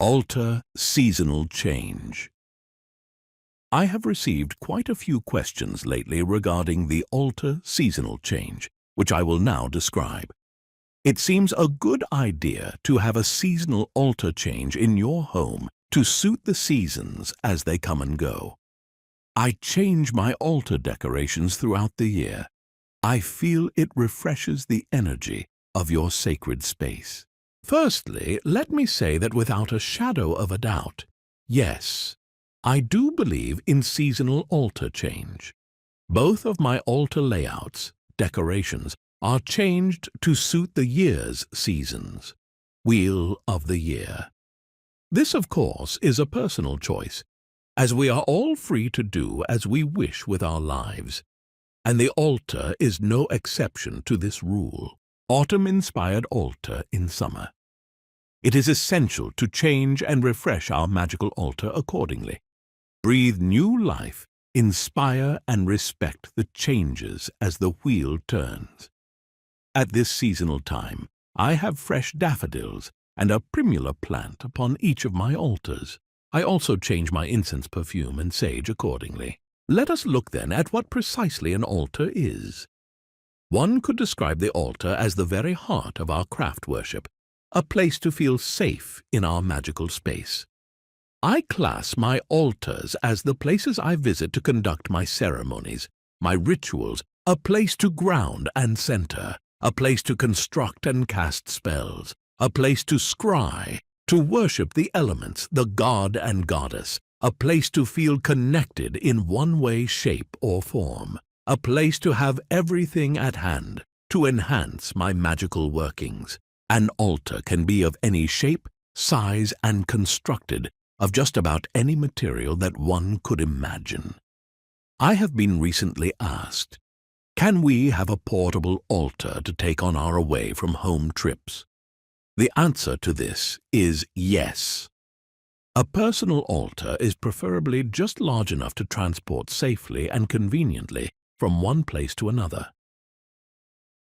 Altar seasonal change. I have received quite a few questions lately regarding the altar seasonal change, which I will now describe. It seems a good idea to have a seasonal altar change in your home to suit the seasons as they come and go. I change my altar decorations throughout the year. I feel it refreshes the energy of your sacred space. Firstly, let me say that without a shadow of a doubt, yes, I do believe in seasonal altar change. Both of my altar layouts, decorations, are changed to suit the year's seasons. Wheel of the year. This, of course, is a personal choice, as we are all free to do as we wish with our lives, and the altar is no exception to this rule. Autumn-inspired altar in summer. It is essential to change and refresh our magical altar accordingly. Breathe new life, inspire and respect the changes as the wheel turns. At this seasonal time, I have fresh daffodils and a primula plant upon each of my altars. I also change my incense perfume and sage accordingly. Let us look then at what precisely an altar is. One could describe the altar as the very heart of our craft worship, a place to feel safe in our magical space. I class my altars as the places I visit to conduct my ceremonies, my rituals, a place to ground and center, a place to construct and cast spells, a place to scry, to worship the elements, the god and goddess, a place to feel connected in one way, shape, or form, a place to have everything at hand to enhance my magical workings. An altar can be of any shape, size, and constructed of just about any material that one could imagine. I have been recently asked, can we have a portable altar to take on our away from home trips? The answer to this is yes. A personal altar is preferably just large enough to transport safely and conveniently from one place to another,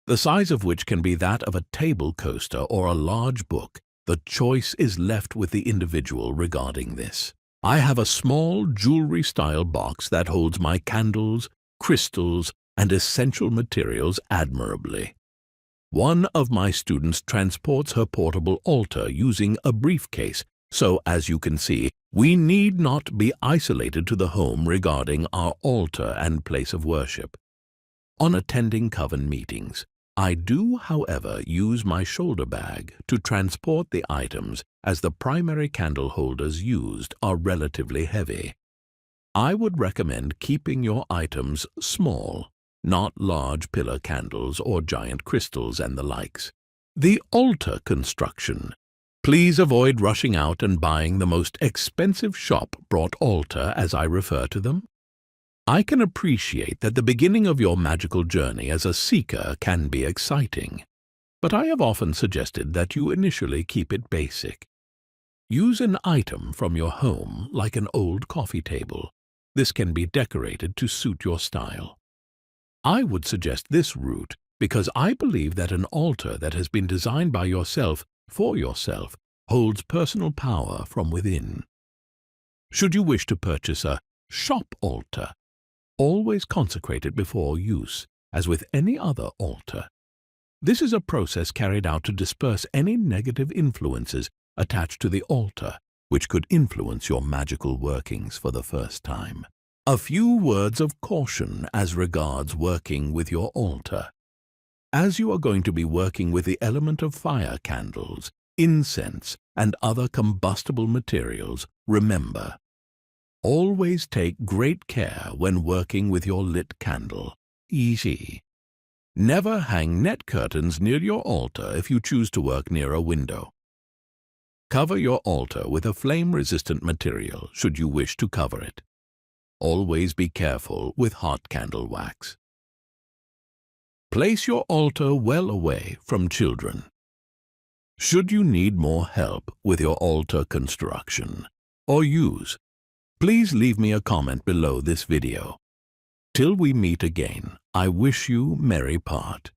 the size of which can be that of a table coaster or a large book. The choice is left with the individual regarding this. I have a small jewelry-style box that holds my candles, crystals, and essential materials admirably. One of my students transports her portable altar using a briefcase, so as you can see, we need not be isolated to the home regarding our altar and place of worship. On attending coven meetings, I do, however, use my shoulder bag to transport the items as the primary candle holders used are relatively heavy. I would recommend keeping your items small, not large pillar candles or giant crystals and the likes. The altar construction. Please avoid rushing out and buying the most expensive shop-bought altar, as I refer to them. I can appreciate that the beginning of your magical journey as a seeker can be exciting, but I have often suggested that you initially keep it basic. Use an item from your home like an old coffee table. This can be decorated to suit your style. I would suggest this route because I believe that an altar that has been designed by yourself for yourself holds personal power from within. Should you wish to purchase a shop altar, always consecrate it before use, as with any other altar. This is a process carried out to disperse any negative influences attached to the altar, which could influence your magical workings for the first time. A few words of caution as regards working with your altar. As you are going to be working with the element of fire candles, incense, and other combustible materials, remember, always take great care when working with your lit candle. Easy. Never hang net curtains near your altar if you choose to work near a window. Cover your altar with a flame-resistant material should you wish to cover it. Always be careful with hot candle wax. Place your altar well away from children. Should you need more help with your altar construction or use, please leave me a comment below this video. Till we meet again, I wish you merry part.